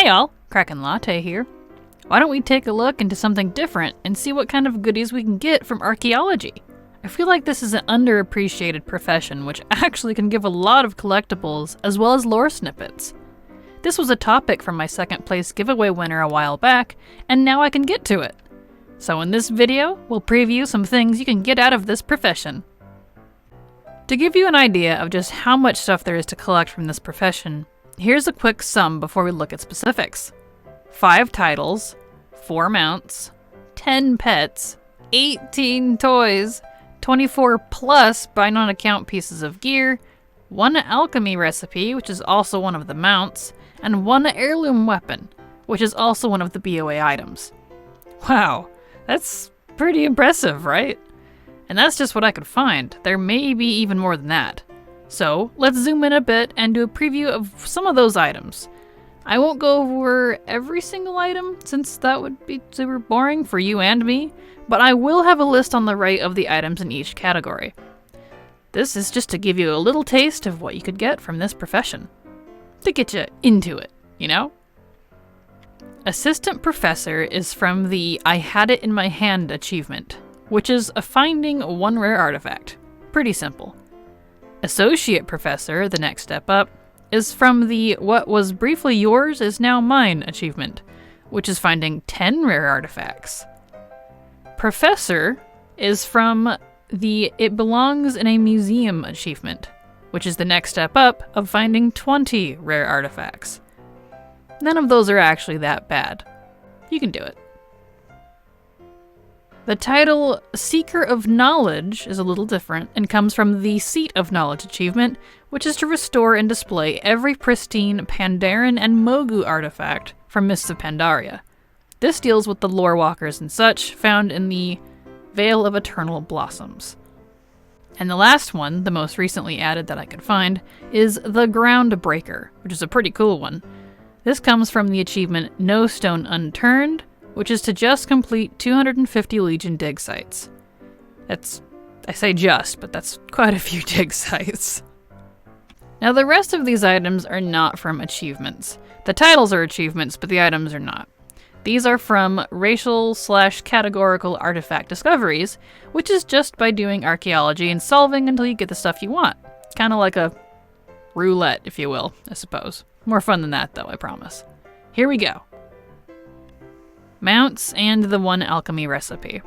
Hey all, Kraken Latte here. Why don't we take a look into something different and see what kind of goodies we can get from archaeology? I feel like this is an underappreciated profession which actually can give a lot of collectibles as well as lore snippets. This was a topic from my second place giveaway winner a while back, and now I can get to it. So in this video, we'll preview some things you can get out of this profession. To give you an idea of just how much stuff there is to collect from this profession, here's a quick sum before we look at specifics. 5 titles, 4 mounts, 10 pets, 18 toys, 24 plus by non-account pieces of gear, 1 alchemy recipe, which is also one of the mounts, and 1 heirloom weapon, which is also one of the BOA items. Wow, that's pretty impressive, right? And that's just what I could find. There may be even more than that. So let's zoom in a bit and do a preview of some of those items. I won't go over every single item since that would be super boring for you and me, but I will have a list on the right of the items in each category. This is just to give you a little taste of what you could get from this profession. To get you into it, you know? Assistant Professor is from the I Had It in My Hand achievement, which is a finding 1 rare artifact. Pretty simple. Associate Professor, the next step up, is from the What Was Briefly Yours Is Now Mine achievement, which is finding 10 rare artifacts. Professor is from the It Belongs in a Museum achievement, which is the next step up of finding 20 rare artifacts. None of those are actually that bad. You can do it. The title Seeker of Knowledge is a little different and comes from the Seat of Knowledge achievement, which is to restore and display every pristine Pandaren and Mogu artifact from Mists of Pandaria. This deals with the lore walkers and such found in the Veil of Eternal Blossoms. And the last one, the most recently added that I could find, is the Groundbreaker, which is a pretty cool one. This comes from the achievement No Stone Unturned, which is to just complete 250 Legion dig sites. I say just, but that's quite a few dig sites. Now the rest of these items are not from achievements. The titles are achievements, but the items are not. These are from racial/categorical artifact discoveries, which is just by doing archaeology and solving until you get the stuff you want. Kind of like a roulette, if you will, I suppose. More fun than that, though, I promise. Here we go. Mounts and the 1 alchemy recipe.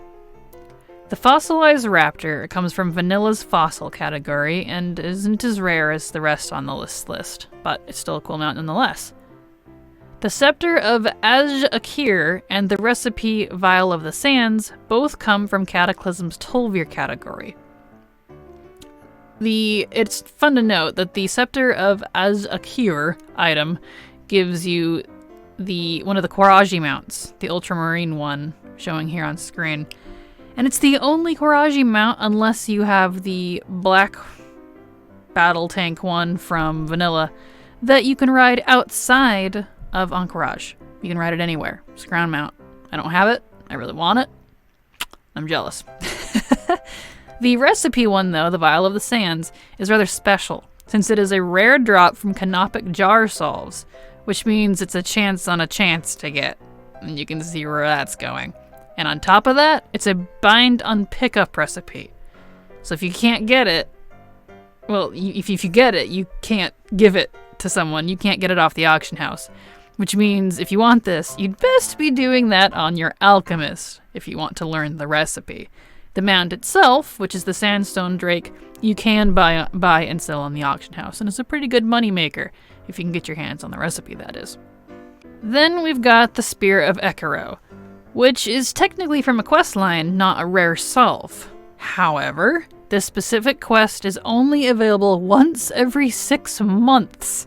The fossilized raptor comes from Vanilla's fossil category and isn't as rare as the rest on the list, but it's still a cool mount nonetheless. The scepter of Az-Akir and the recipe Vial of the Sands both come from Cataclysm's Tolvir category. It's fun to note that the scepter of Az-Akir item gives you one of the Kwaraji mounts, the ultramarine one, showing here on screen. And it's the only Kwaraji mount unless you have the black battle tank one from Vanilla that you can ride outside of Anchorage. You can ride it anywhere. It's a ground mount. I don't have it. I really want it. I'm jealous. The recipe one, though, the Vial of the Sands, is rather special, since it is a rare drop from Canopic Jar Solves, which means it's a chance on a chance to get, and you can see where that's going. And on top of that, it's a bind on pickup recipe. So if you can't get it, well, if you get it, you can't give it to someone. You can't get it off the auction house. Which means if you want this, you'd best be doing that on your alchemist if you want to learn the recipe. The mount itself, which is the Sandstone Drake, you can buy and sell on the auction house, and it's a pretty good money maker if you can get your hands on the recipe, that is. Then we've got the Spear of Ekiro, which is technically from a quest line, not a rare solve. However, this specific quest is only available once every 6 months.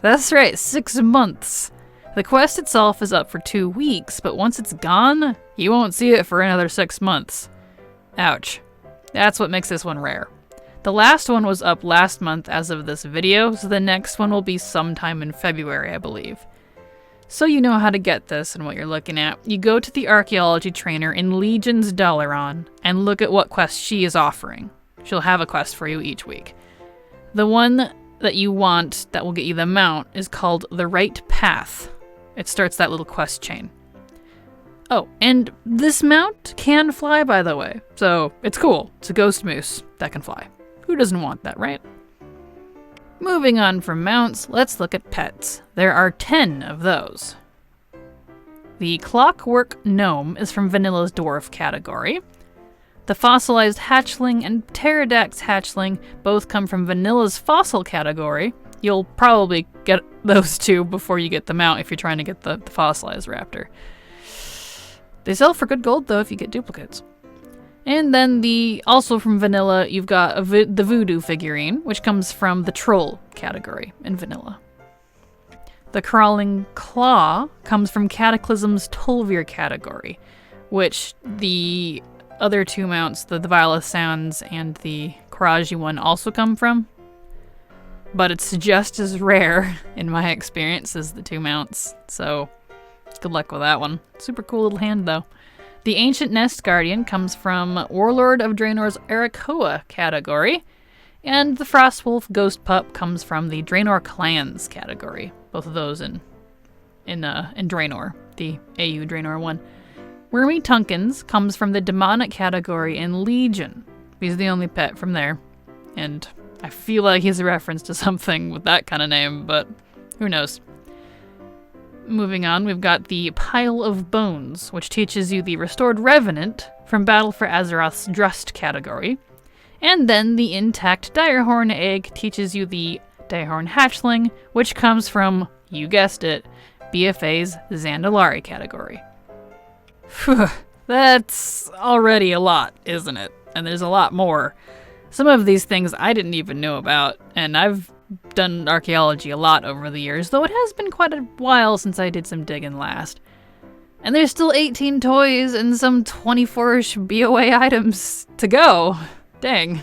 That's right, 6 months. The quest itself is up for 2 weeks, but once it's gone, you won't see it for another 6 months. Ouch. That's what makes this one rare. The last one was up last month as of this video, so the next one will be sometime in February, I believe. So you know how to get this and what you're looking at. You go to the archaeology trainer in Legion's Dalaran and look at what quest she is offering. She'll have a quest for you each week. The one that you want that will get you the mount is called The Right Path. it starts that little quest chain. Oh, and this mount can fly, by the way, so it's cool. It's a ghost moose that can fly. Who doesn't want that, right? Moving on from mounts, let's look at pets. There are 10 of those. The Clockwork Gnome is from Vanilla's Dwarf category. The Fossilized Hatchling and Pterodax Hatchling both come from Vanilla's Fossil category. You'll probably get those two before you get the mount if you're trying to get the Fossilized Raptor. They sell for good gold, though, if you get duplicates. And then also from Vanilla, you've got the Voodoo figurine, which comes from the Troll category in Vanilla. The Crawling Claw comes from Cataclysm's Tolvir category, which the other two mounts, the Viola Sands and the Karaji one, also come from. But it's just as rare, in my experience, as the two mounts, so good luck with that one. Super cool little hand, though. The Ancient Nest Guardian comes from Warlord of Draenor's Arakoa category, and the Frostwolf Ghost Pup comes from the Draenor Clans category. Both of those in Draenor, the AU Draenor one. Wormy Tunkins comes from the Demonic category in Legion. He's the only pet from there, and I feel like he's a reference to something with that kind of name, but who knows. Moving on, we've got the Pile of Bones, which teaches you the Restored Revenant from Battle for Azeroth's Drust category. And then the Intact Direhorn Egg teaches you the Direhorn Hatchling, which comes from, you guessed it, BFA's Zandalari category. Phew, that's already a lot, isn't it? And there's a lot more. Some of these things I didn't even know about, and I've done archaeology a lot over the years, though it has been quite a while since I did some digging last. And there's still 18 toys and some 24-ish BOA items to go. Dang.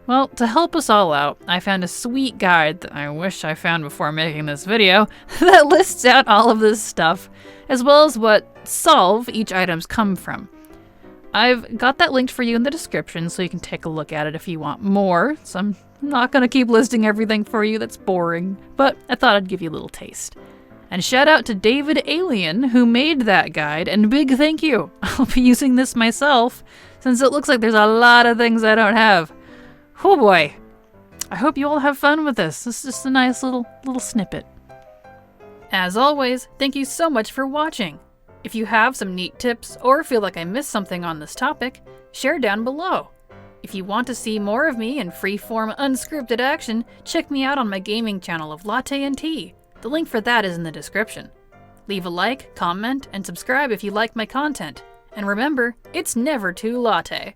Well, to help us all out, I found a sweet guide that I wish I found before making this video that lists out all of this stuff, as well as what solve each items come from. I've got that linked for you in the description so you can take a look at it if you want more. So I'm not going to keep listing everything for you, that's boring, but I thought I'd give you a little taste. And shout out to David Alien who made that guide, and big thank you. I'll be using this myself since it looks like there's a lot of things I don't have. Oh boy. I hope you all have fun with this. This is just a nice little snippet. As always, thank you so much for watching. If you have some neat tips or feel like I missed something on this topic, share down below. If you want to see more of me in free-form, unscripted action, check me out on my gaming channel of Latte Tea. The link for that is in the description. Leave a like, comment, and subscribe if you like my content. And remember, it's never too latte.